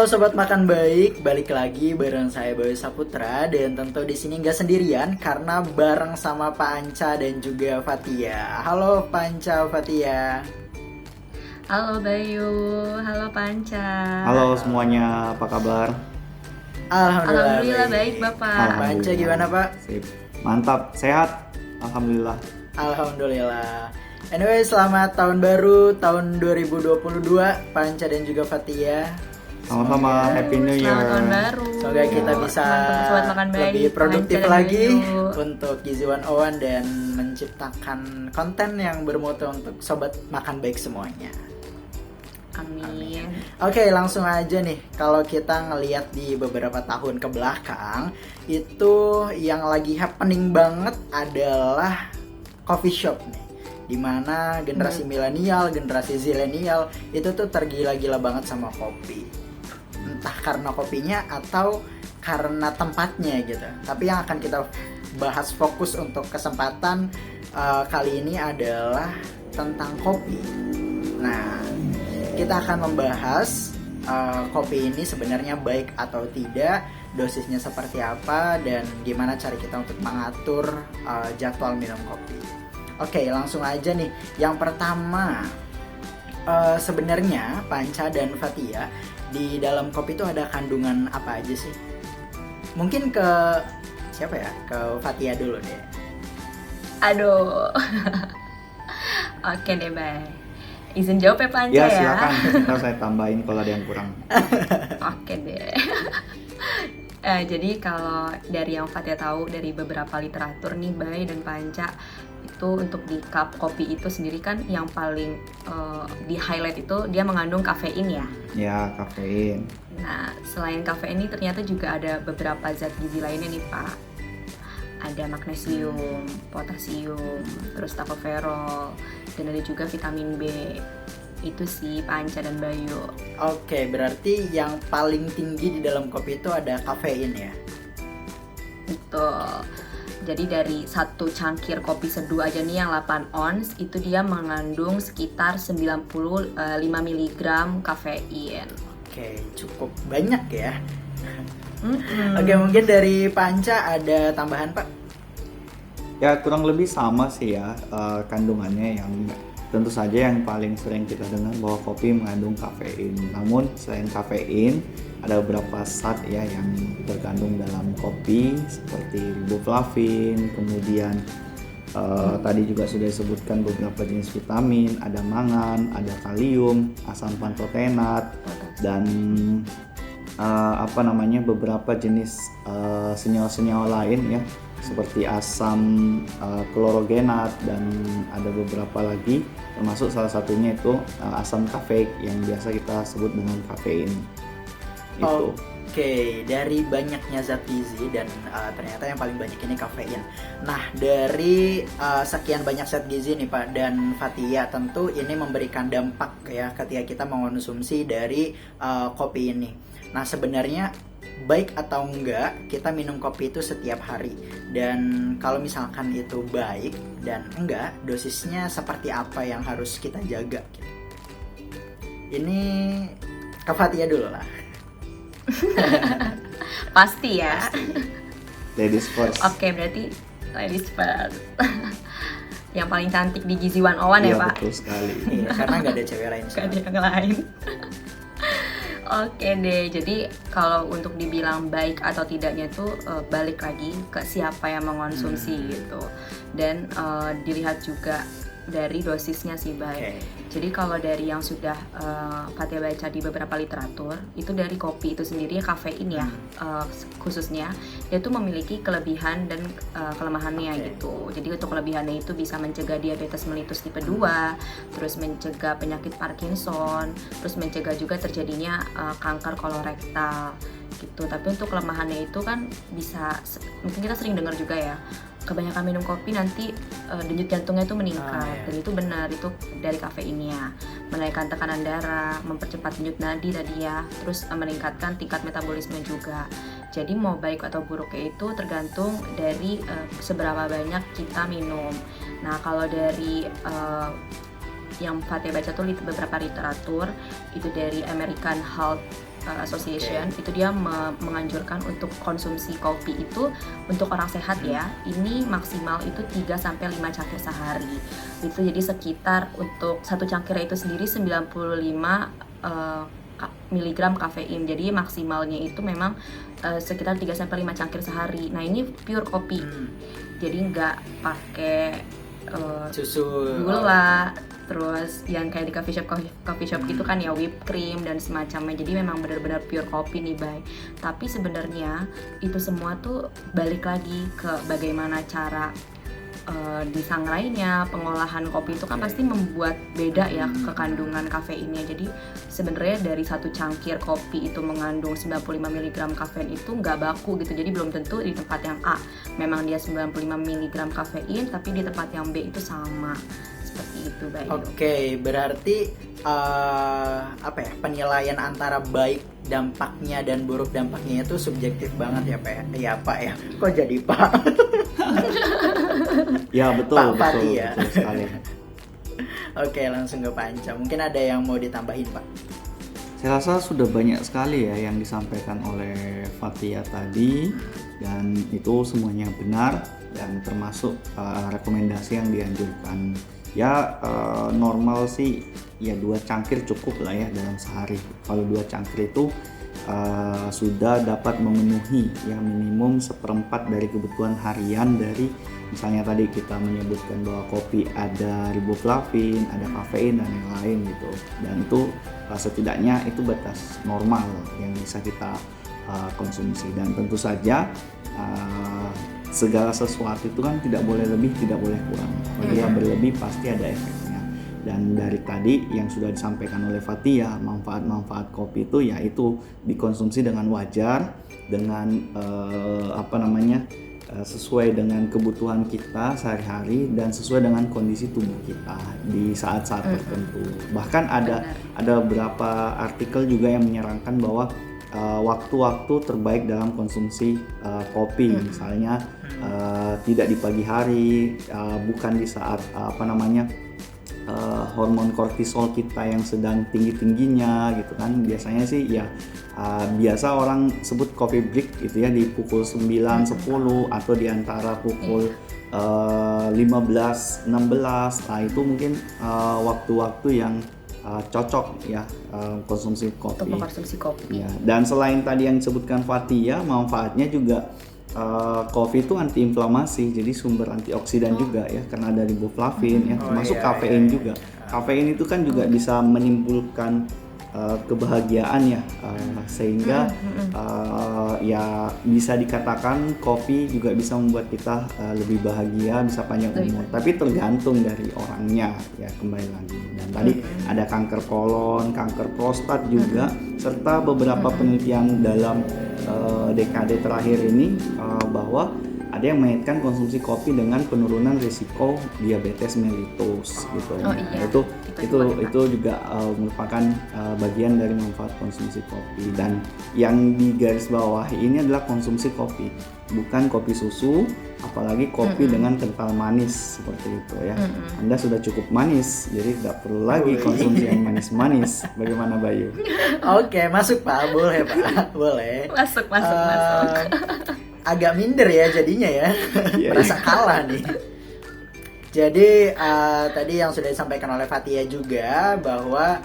Halo sobat makan baik, balik lagi bareng saya Bayu Saputra dan tentu di sini nggak sendirian karena bareng sama Pak Anca dan juga Fatia. Halo Pak Anca, Fatia. Halo Bayu, halo Panca. Halo semuanya, apa kabar? Alhamdulillah baik Bapak. Pak Anca gimana Pak? Sip. Mantap, sehat. Alhamdulillah. Alhamdulillah. Anyway, selamat tahun baru tahun 2022 Pak Anca dan juga Fatia. Sama-sama, Happy New Year. Selamat tahun baru. Semoga kita bisa Sobat makan baik, lebih produktif Panca dan lagi Bayu. untuk Gizi 101 dan menciptakan konten yang bermutu untuk sobat makan baik semuanya. Amin. Oke, langsung aja nih. Kalau kita ngelihat di beberapa tahun ke belakang, itu yang lagi happening banget adalah coffee shop nih. Dimana generasi milenial, generasi zilenial itu tuh tergila-gila banget sama kopi. Entah karena kopinya atau karena tempatnya gitu. Tapi yang akan kita bahas fokus untuk kesempatan kali ini adalah tentang kopi. Nah, kita akan membahas kopi ini sebenarnya baik atau tidak, dosisnya seperti apa, dan gimana cara kita untuk mengatur jadwal minum kopi. Oke, langsung aja nih. Yang pertama, sebenarnya Panca dan Fatia, di dalam kopi itu ada kandungan apa aja sih? Mungkin ke siapa ya? Ke Fatia dulu deh. Aduh. Oke deh, Bay. Izin jawab ya Panca Ya, ya. silakan. Ntar saya tambahin kalau ada yang kurang. Oke deh. Jadi kalau dari yang Fatia tahu dari beberapa literatur nih Bay dan Panca, itu untuk di cup kopi itu sendiri kan yang paling di highlight itu dia mengandung kafein ya. Ya, kafein. Nah, selain kafein ini ternyata juga ada beberapa zat gizi lainnya nih Pak. Ada magnesium, potasium, terus tocopherol, dan ada juga vitamin B. Itu sih Panca dan Bayu. Oke, berarti yang paling tinggi di dalam kopi itu ada kafein ya? Betul. Jadi dari satu cangkir kopi seduh aja nih yang 8 ons itu dia mengandung sekitar 95 mg kafein. Oke, cukup banyak ya. Oke, mungkin dari Panca ada tambahan Pak? Ya, kurang lebih sama sih ya kandungannya, yang tentu saja yang paling sering kita dengar bahwa kopi mengandung kafein. Namun selain kafein, ada beberapa zat ya yang terkandung dalam kopi seperti riboflavin, kemudian tadi juga sudah disebutkan beberapa jenis vitamin, ada mangan, ada kalium, asam pantotenat, dan beberapa jenis senyawa-senyawa lain ya seperti asam klorogenat, dan ada beberapa lagi termasuk salah satunya itu asam kafeik yang biasa kita sebut dengan kafein. Itu. Oke, dari banyaknya zat gizi dan ternyata yang paling banyak ini kafein. Nah, dari sekian banyak zat gizi nih Pak dan Fatia, tentu ini memberikan dampak ya ketika kita mengonsumsi dari kopi ini. Nah, sebenarnya baik atau enggak kita minum kopi itu setiap hari, dan kalau misalkan itu baik dan enggak, dosisnya seperti apa yang harus kita jaga gitu. Ini ke Fatia dulu lah. Pasti ya. Ladies first. Oke, berarti ladies first. Yang paling cantik di Gizi 101 ya Iya, Pak. betul sekali. Iya, karena nggak ada cewek lain. Gak ada yang lain. Oke deh, jadi kalau untuk dibilang baik atau tidaknya itu balik lagi ke siapa yang mengonsumsi gitu. Dan dilihat juga dari dosisnya sih baik. Okay. Jadi kalau dari yang sudah Fatia baca di beberapa literatur, itu dari kopi itu sendiri kafein ya khususnya, dia tuh memiliki kelebihan dan kelemahannya gitu. Jadi untuk kelebihannya itu bisa mencegah diabetes mellitus tipe 2, terus mencegah penyakit Parkinson, terus mencegah juga terjadinya kanker kolorektal gitu. Tapi untuk kelemahannya itu kan bisa, mungkin kita sering dengar juga ya, kebanyakan minum kopi nanti denyut jantungnya itu meningkat. Dan itu benar, itu dari kafeinnya, menaikkan tekanan darah, mempercepat denyut nadi tadi ya, terus meningkatkan tingkat metabolisme juga. Jadi mau baik atau buruknya itu tergantung dari seberapa banyak kita minum. Nah kalau dari yang Fatia baca tuh beberapa literatur itu dari American Heart Association itu dia menganjurkan untuk konsumsi kopi itu untuk orang sehat ya. Ini maksimal itu 3 sampai 5 cangkir sehari. Itu jadi sekitar untuk satu cangkir itu sendiri 95 miligram kafein. Jadi maksimalnya itu memang sekitar 3 sampai 5 cangkir sehari. Nah, ini pure kopi. Jadi nggak pakai susu, gula, terus yang kayak di coffee shop gitu kan ya, whipped cream dan semacamnya. Jadi memang benar-benar pure kopi nih, Bay. Tapi sebenarnya itu semua tuh balik lagi ke bagaimana cara disangrainya, pengolahan kopi itu kan pasti membuat beda ya ke kandungan kafeinnya. Jadi sebenarnya dari satu cangkir kopi itu mengandung 95 mg kafein itu nggak baku gitu. Jadi belum tentu di tempat yang A memang dia 95 mg kafein, tapi di tempat yang B itu sama. Seperti itu, Bayu. Oke, berarti apa ya, penilaian antara baik dampaknya dan buruk dampaknya itu subjektif banget ya, Pak ya, Pak ya. Kok jadi Pak? Ya betul, Pak betul, Fatih ya. betul sekali. Oke, langsung ke Panca. Mungkin ada yang mau ditambahin, Pak? Saya rasa sudah banyak sekali ya yang disampaikan oleh Fatia tadi, dan itu semuanya benar dan termasuk rekomendasi yang dianjurkan. Ya normal sih ya 2 cangkir cukup lah ya dalam sehari. Kalau 2 cangkir itu sudah dapat memenuhi yang minimum 1/4 dari kebutuhan harian dari, misalnya tadi kita menyebutkan bahwa kopi ada riboflavin, ada kafein dan yang lain gitu. Dan itu setidaknya itu batas normal yang bisa kita konsumsi. Dan tentu saja segala sesuatu itu kan tidak boleh lebih, tidak boleh kurang. Apabila berlebih pasti ada efeknya. Dan dari tadi yang sudah disampaikan oleh Fatia, manfaat-manfaat kopi itu yaitu dikonsumsi dengan wajar, dengan sesuai dengan kebutuhan kita sehari-hari dan sesuai dengan kondisi tubuh kita di saat-saat tertentu. Bahkan ada beberapa artikel juga yang menyarankan bahwa waktu-waktu terbaik dalam konsumsi kopi, misalnya tidak di pagi hari, bukan di saat hormon kortisol kita yang sedang tinggi-tingginya gitu kan. Biasanya sih ya biasa orang sebut coffee break gitu ya di pukul 9, 10 atau di antara pukul 15, 16. Nah, itu mungkin waktu-waktu yang cocok ya konsumsi kopi. Untuk mengkonsumsi kopi. Ya, dan selain tadi yang disebutkan Fatia, manfaatnya juga kopi itu antiinflamasi, jadi sumber antioksidan juga ya, karena ada riboflavin ya, termasuk kafein juga. Kafein itu kan juga bisa menimbulkan kebahagiaan ya, sehingga ya bisa dikatakan kopi juga bisa membuat kita lebih bahagia, bisa panjang umur. Tapi tergantung dari orangnya ya, kembali lagi. Dan tadi ada kanker kolon, kanker prostat juga, serta beberapa penelitian dalam dekade terakhir ini bahwa ada yang mengaitkan konsumsi kopi dengan penurunan risiko diabetes mellitus gitu. Itu juga merupakan bagian dari manfaat konsumsi kopi. Dan yang digarisbawahi ini adalah konsumsi kopi, bukan kopi susu, apalagi kopi dengan kental manis seperti itu ya. Anda sudah cukup manis, jadi tidak perlu lagi konsumsi yang manis-manis. Bagaimana, Bayu? Oke, masuk Pak, boleh Pak, boleh. Masuk. Agak minder ya jadinya ya, merasa kalah nih. Jadi tadi yang sudah disampaikan oleh Fatia juga bahwa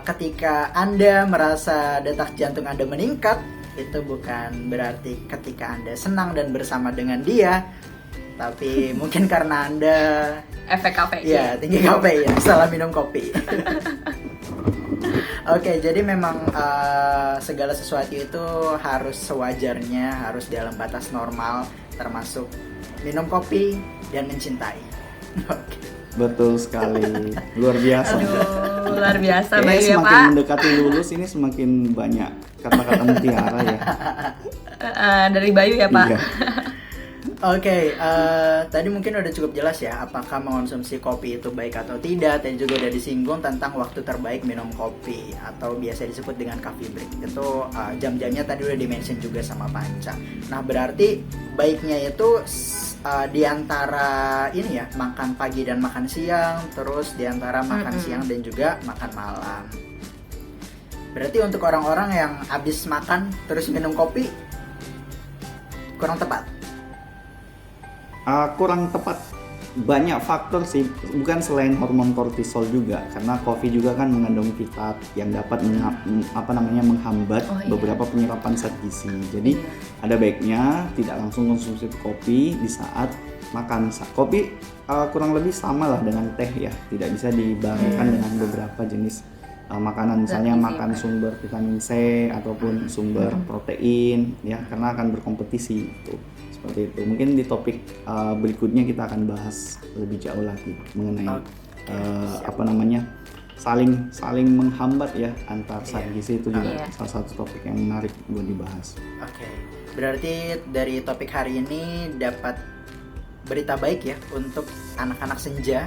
ketika Anda merasa detak jantung Anda meningkat, itu bukan berarti ketika Anda senang dan bersama dengan dia, tapi mungkin karena Anda efek kafein. Ya, tinggi kafein setelah minum kopi. Oke, jadi memang segala sesuatu itu harus sewajarnya, harus dalam batas normal, termasuk minum kopi dan mencintai. Oke. Betul sekali, luar biasa. Aduh, luar biasa Bayu ya, semakin Pak. mendekati lulus ini semakin banyak kata-kata mutiara ya. Dari Bayu ya, Pak. Iya. Oke, tadi mungkin udah cukup jelas ya apakah mengonsumsi kopi itu baik atau tidak, dan juga udah disinggung tentang waktu terbaik minum kopi atau biasa disebut dengan coffee break. Itu jam-jamnya tadi udah dimention juga sama Panca. Nah, berarti baiknya itu di antara ini ya, makan pagi dan makan siang, terus di antara makan siang dan juga makan malam. Berarti untuk orang-orang yang habis makan terus minum kopi kurang tepat. Kurang tepat, banyak faktor sih, bukan selain hormon kortisol juga, karena kopi juga kan mengandung fitat yang dapat menghambat beberapa penyerapan zat gizi. Jadi ada baiknya tidak langsung konsumsi kopi di saat makan. Kopi kurang lebih sama lah dengan teh ya, tidak bisa dibandingkan dengan beberapa jenis makanan, misalnya makan sumber vitamin C ataupun sumber protein ya, karena akan berkompetisi gitu. Seperti itu. Mungkin di topik berikutnya kita akan bahas lebih jauh lagi mengenai saling menghambat ya antar zat gizi, itu juga salah satu topik yang menarik buat dibahas. Oke. Berarti dari topik hari ini dapat berita baik ya untuk anak-anak senja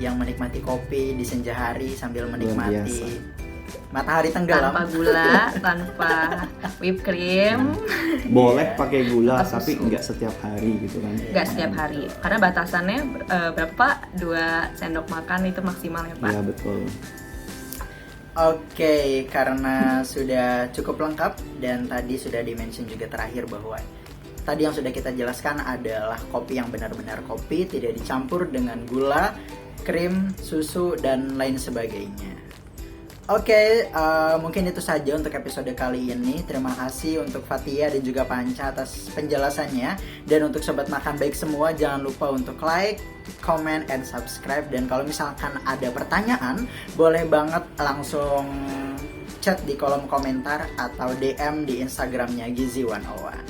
yang menikmati kopi di senja hari sambil menikmati matahari tenggelam. Tanpa gula, tanpa whipped cream. Boleh pakai gula tapi nggak setiap hari gitu kan. Nggak setiap hari, karena batasannya berapa Pak? 2 sendok makan itu maksimal ya Pak? Iya betul. Oke, karena sudah cukup lengkap dan tadi sudah di-mention juga terakhir bahwa tadi yang sudah kita jelaskan adalah kopi yang benar-benar kopi, tidak dicampur dengan gula, krim, susu, dan lain sebagainya. Oke, mungkin itu saja untuk episode kali ini. Terima kasih untuk Fathia dan juga Panca atas penjelasannya. Dan untuk Sobat Makan Baik semua, jangan lupa untuk like, comment, and subscribe. Dan kalau misalkan ada pertanyaan, boleh banget langsung chat di kolom komentar atau DM di Instagramnya Gizi101.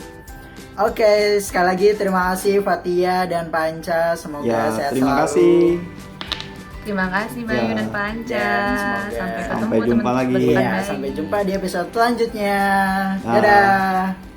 Oke, sekali lagi terima kasih Fathia dan Panca. Semoga sehat terima selalu. kasih. Terima kasih Bayu dan Panca. Dan sampai jumpa lagi. Sampai jumpa di episode selanjutnya. Dadah.